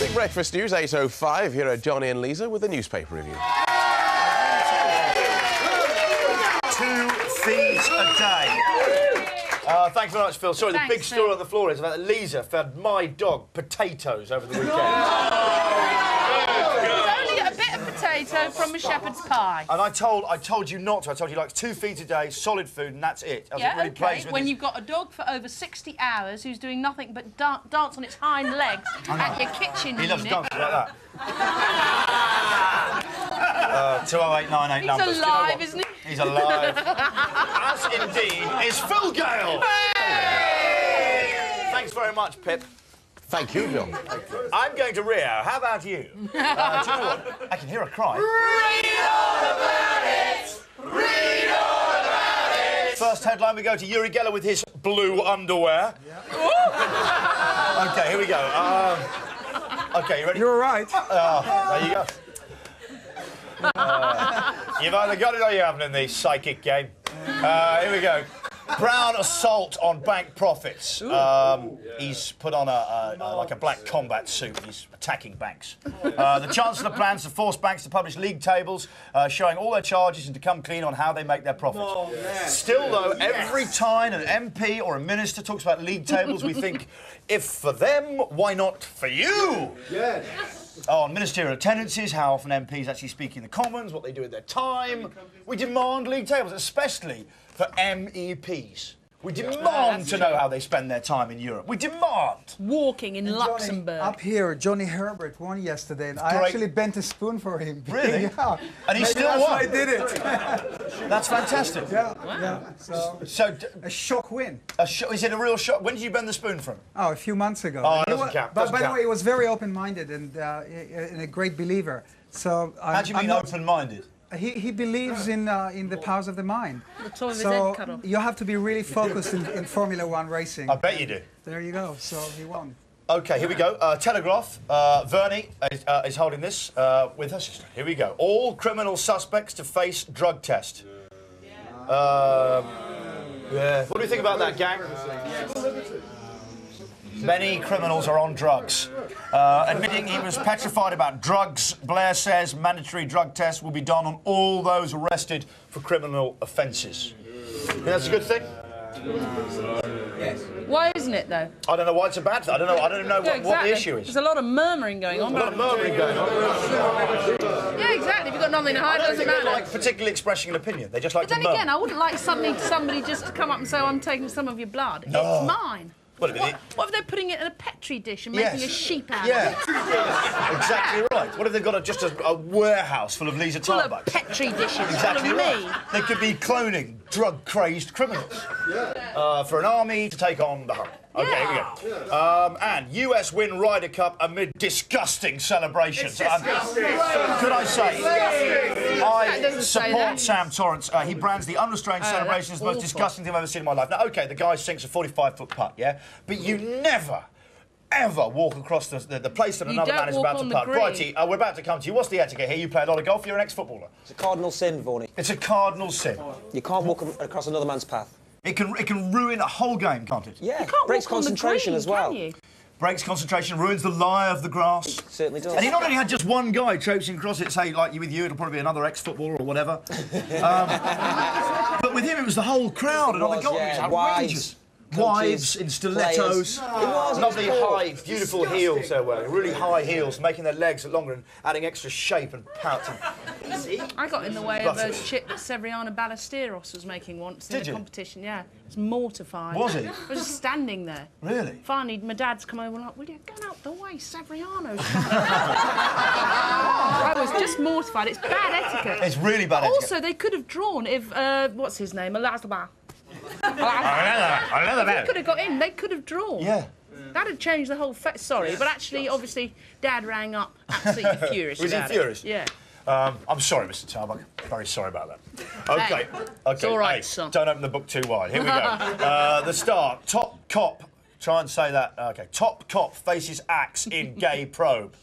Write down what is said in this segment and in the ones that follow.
Big Breakfast News, 8:05. Here are Johnny and Liza with the newspaper review. 2 feet a day. Thanks very much, Phil. Sorry, the big story on the floor is that Liza fed my dog potatoes over the weekend. Potato from a shepherd's pie. And I told you not to. I told you like 2 feet a day, solid food, and that's it. Yeah, really okay. When you've got a dog for over 60 hours who's doing nothing but dance on its hind legs at your kitchen unit. He loves dancing like that. 20898 numbers. He's alive, isn't he? He's alive. As indeed is Phil Gale. Hey! Thanks very much, Pip. Thank you, John. I'm going to Rio. How about you? Do you know what? I can hear a cry. Read all about it! Read all about it! First headline, we go to Uri Geller with his blue underwear. Yeah. OK, here we go. OK, you ready? You're all right. There you go. You've either got it or you haven't in the psychic game. Here we go. Brown assault on bank profits. He's put on like a black combat suit. He's attacking banks. The Chancellor plans to force banks to publish league tables showing all their charges and to come clean on how they make their profits. Oh, yes. Still, though, every time an MP or a minister talks about league tables, we think, if for them, why not for you? Yes. On ministerial attendances, how often MPs actually speak in the Commons, what they do with their time. We demand league tables, especially for MEPs. We demand to know how they spend their time in Europe. We demand. Walking in Luxembourg. Johnny, up here, Johnny Herbert won yesterday, and I actually bent a spoon for him. Really? Yeah. And he still won. I did it. That's fantastic. Yeah. Wow. Yeah. So a shock win. Is it a real shock? When did you bend the spoon from? Oh, a few months ago. Oh, it doesn't count. But by the way, he was very open-minded and a great believer. So how do you mean open-minded? He believes in the powers of the mind. So you have to be really focused in Formula One racing. I bet you do. There you go. So he won. OK, here we go. Telegraph. Vernie is holding this with her sister. Here we go. All criminal suspects to face drug test. Yeah. What do you think about that, gang? Many criminals are on drugs. Admitting he was petrified about drugs, Blair says mandatory drug tests will be done on all those arrested for criminal offences. Think that's a good thing? Yes. Why isn't it, though? I don't know why it's a bad thing. I don't know what the issue is. There's a lot of murmuring going on. A lot of murmuring going on. Yeah, exactly. If you've got nothing to hide, it doesn't matter. Like particularly expressing an opinion. They just like but to then murmur. again, I wouldn't like somebody just to come up and say, I'm taking some of your blood. No. It's mine. What if they're putting it in a petri dish and making a sheep out of it? Exactly right. What if they've got just a warehouse full of Liza full Tarbucks? of petri dishes Exactly full of right. me. They could be cloning drug-crazy criminals for an army to take on the Hunt. OK, here we go. And US win Ryder Cup amid disgusting celebrations. Could I say, I support Sam Torrance. He brands the unrestrained celebration as the most disgusting thing I've ever seen in my life. Now, OK, the guy sinks a 45-foot putt, yeah? But you never, ever walk across the place that another man is about to putt. Righty, we're about to come to you. What's the etiquette here? You play a lot of golf. You're an ex-footballer. It's a cardinal sin, Vorney. It's a cardinal sin. You can't walk across another man's path. It can ruin a whole game, can't it? Yeah, you can't breaks walk on concentration the green, as well. Can you? Breaks concentration, ruins the lie of the grass. It certainly does. And he not only had just one guy traipsing across it, say, like with you, it'll probably be another ex-footballer or whatever. But with him, it was the whole crowd and other golfers. It was outrageous. Wives in stilettos. Lovely high, beautiful heels they're wearing. Really high heels, making their legs longer and adding extra shape and pout. I got in the way of a chip that Severiano Ballesteros was making once in a competition. Yeah, it was mortifying. Was he? I was just standing there. Really? Finally, my dad's come over and like, will you get out the way, Severiano's coming. I was just mortified. It's bad etiquette. It's really bad etiquette. Also, they could have drawn if what's his name, Elazabah. They could have got in. They could have drawn. Yeah. That'd have changed the whole. Sorry, but actually, obviously, Dad rang up absolutely furious. Was he furious? Yeah. I'm sorry, Mr. Tarbuck. Very sorry about that. OK. Hey, it's all right, son. Don't open the book too wide. Here we go. The Star. Top cop. Try and say that. OK. Top cop faces axe in gay probe.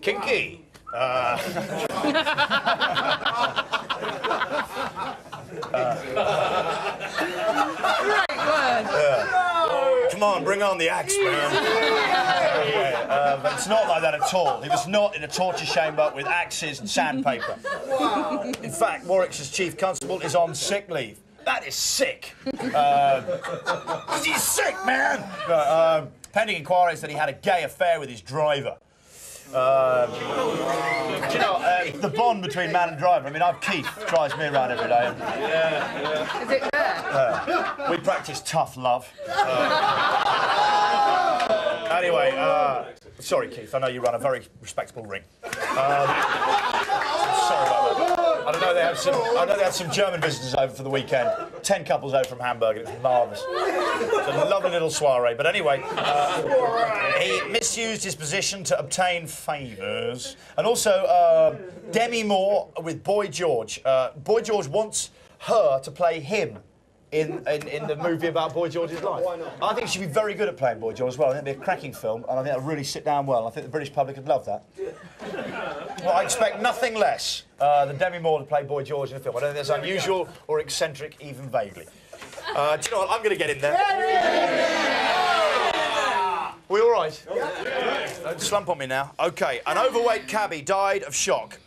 Kinky. Great word. Come on, bring on the axe, man. But it's not like that at all. He was not in a torture chamber with axes and sandpaper. Wow. In fact, Warwick's chief constable is on sick leave. That is sick. He's sick, man. Pending inquiries that he had a gay affair with his driver. Do you know, the bond between man and driver, I mean, Keith drives me around every day. Is it there? We practice tough love. Anyway, sorry, Keith, I know you run a very respectable ring. Sorry about that. I know they had some German visitors over for the weekend. 10 couples over from Hamburg, and it was marvellous. It's a lovely little soiree. But anyway, he misused his position to obtain favours. And also, Demi Moore with Boy George. Boy George wants her to play him in the movie about Boy George's life. Why not? I think she'd be very good at playing Boy George as well. I think it'd be a cracking film, and I think it'd really sit down well. I think the British public would love that. Well, I expect nothing less than Demi Moore to play Boy George in a film. I don't think that's unusual or eccentric, even vaguely. Do you know what? I'm going to get in there. We all right? Don't slump on me now. OK, an overweight cabbie died of shock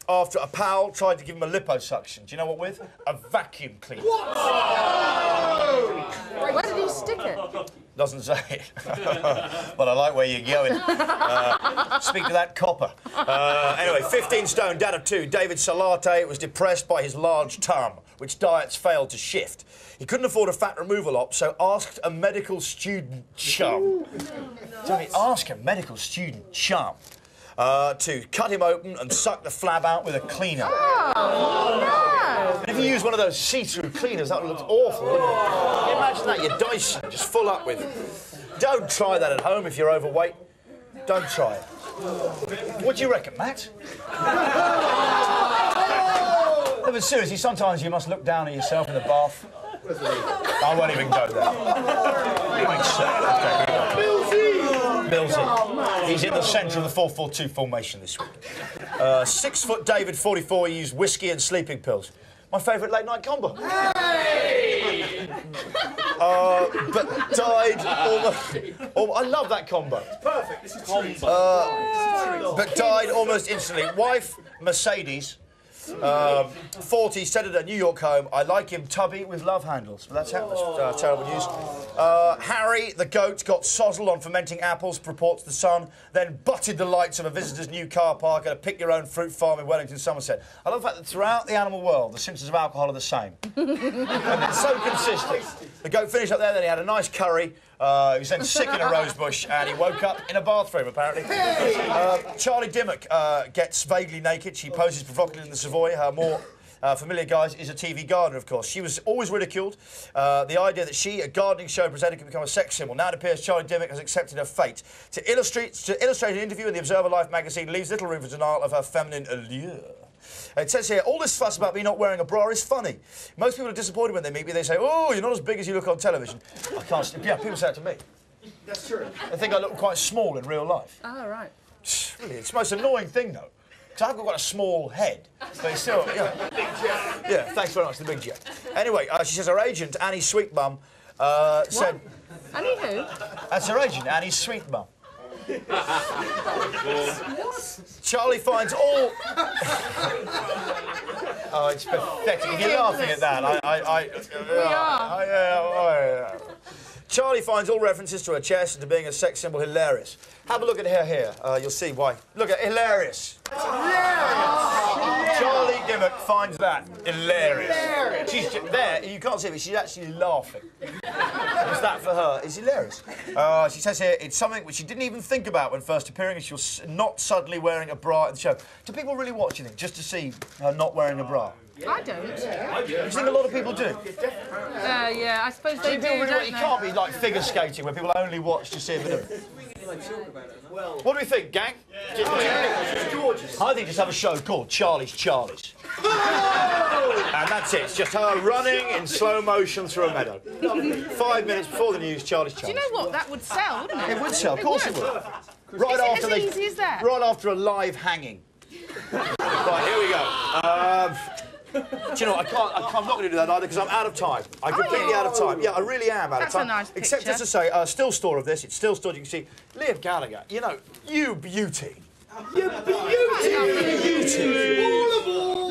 after a pal tried to give him a liposuction. Do you know what with? A vacuum cleaner. Where did he stick it? Doesn't say. But I like where you're going. Speak to that copper. Anyway, 15 stone, dad of 2, David Salate was depressed by his large tum, which diets failed to shift. He couldn't afford a fat removal op, so asked a medical student chum. Tell me, ask a medical student chum to cut him open and suck the flab out with a cleaner. Oh, no! And if you use one of those see-through cleaners, that would look awful, wouldn't it? Can you imagine that? Your Dyson just full up with... Don't try that at home if you're overweight. Don't try it. What do you reckon, Matt? No, but seriously, sometimes you must look down at yourself in the bath. I won't even go there. Millsy. He's in the centre of the 4-4-2 formation this week. 6-foot David, 44, used whiskey and sleeping pills. My favourite late-night combo. Hey! But died almost... I love that combo. Perfect. This is combo. But died almost instantly. Wife, Mercedes, 40, said at a New York home, I like him tubby with love handles. But that's terrible news. Harry, the goat, got sozzled on fermenting apples, purports the Sun, then butted the lights of a visitor's new car park at a pick-your-own-fruit farm in Wellington, Somerset. I love the fact that throughout the animal world, the symptoms of alcohol are the same. And it's so consistent. The goat finished up there, then he had a nice curry. He was then sick in a rose bush, and he woke up in a bathroom, apparently. Charlie Dimmock gets vaguely naked. She poses provocatively in the Savoy. Her more familiar guise is a TV gardener, of course. She was always ridiculed. The idea that she, a gardening show presenter, can become a sex symbol. Now it appears Charlie Dimmock has accepted her fate. To illustrate an interview in the Observer Life magazine leaves little room for denial of her feminine allure. It says here, all this fuss about me not wearing a bra is funny. Most people are disappointed when they meet me. They say, oh, you're not as big as you look on television. I can't... Yeah, people say it to me. That's true. They think I look quite small in real life. Oh, right. Really, it's the most annoying thing, though. Because I've got a small head, but it's still... Yeah. Big jet. Yeah, thanks very much, the big jet. Anyway, she says her agent, Annie Sweetbum, said... Annie who? That's her agent, Annie Sweetbum. Charlie finds all... Oh, it's pathetic. If you're laughing at that, Charlie finds all references to her chest and to being a sex symbol hilarious. Have a look at her here. You'll see why. Look at hilarious. Charlie Dimmock finds that hilarious. She's there. You can't see it, but she's actually laughing. What's that for her? It's hilarious. She says here it's something which she didn't even think about when first appearing, and she was not suddenly wearing a bra at the show. Do people really watch, you think, just to see her not wearing a bra? I don't. You think a lot of people do? Yeah, I suppose they do, Really, don't you they? can't be like figure skating where people only watch to see a bit of it. What do we think, gang? I think just have a show called Charlie's Charlies. And that's it. It's just her running in slow motion through a meadow. 5 minutes before the news, Charlie's Charlies. Do you know what? That would sell, wouldn't it? It would sell, of course it would. Right Is it after as easy as that? Right after a live hanging. Right, here we go. you know, I'm not going to do that either because I'm out of time. I'm completely out of time. Yeah, I really am out of time. That's a nice Except picture. just to say, still store of this. It's still stored. You can see Liam Gallagher. You know, you beauty. You beauty.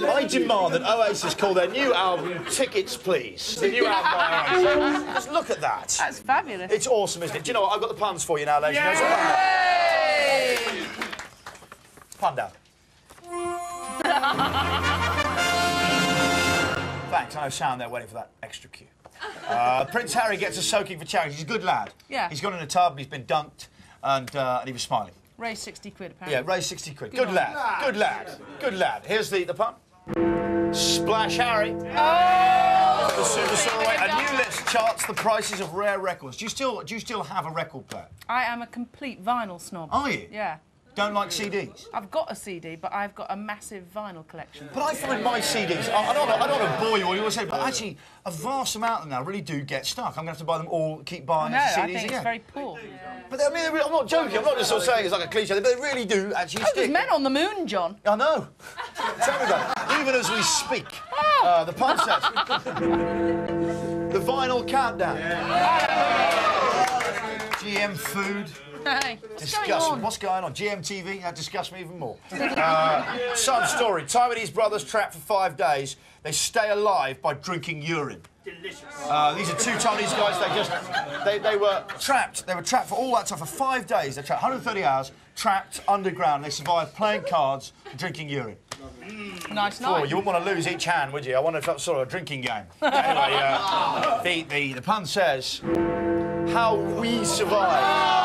I demand that Oasis call their new album Tickets, Please. The new album by Oasis. Just look at that. That's fabulous. It's awesome, isn't it? Do you know what? I've got the puns for you now, ladies and gentlemen. Pun down. Thanks. I know Sam there waiting for that extra cue. Prince Harry gets a soaking for charity. He's a good lad. Yeah. He's gone in a tub, he's been dunked, and he was smiling. Raise 60 quid, apparently. Yeah, raise 60 quid. Good lad. Good lad. Good lad. Here's the pun. Splash Harry. Oh! The Super Soaraway. A new list charts the prices of rare records. Do you still have a record player? I am a complete vinyl snob. Are you? Yeah. Don't like CDs? I've got a CD, but I've got a massive vinyl collection. But I find my CDs, I don't want to bore you all, you always say, but actually, a vast amount of them now really do get stuck. I'm going to have to buy them all, keep buying No, CDs I think again. it's very poor. But I mean, I'm not joking, I'm not just sort of saying it's like a cliche, but they really do actually There's stick. men on the moon, John. I know. Tell me about it. Even as we speak. The pun says. The vinyl countdown. GM food. Hey, what's going Disgust. on? What's going on? GMTV? That disgusts me even more. Some story. Time with these brothers trapped for 5 days. They stay alive by drinking urine. Delicious. These are two Chinese guys. They were trapped. They were trapped for all that time for 5 days. They trapped 130 hours, trapped underground. They survived playing cards, drinking urine. Nice Oh, night. you wouldn't want to lose each hand, would you? I wonder if that's sort of a drinking game. Anyway, the pun says, how we survive.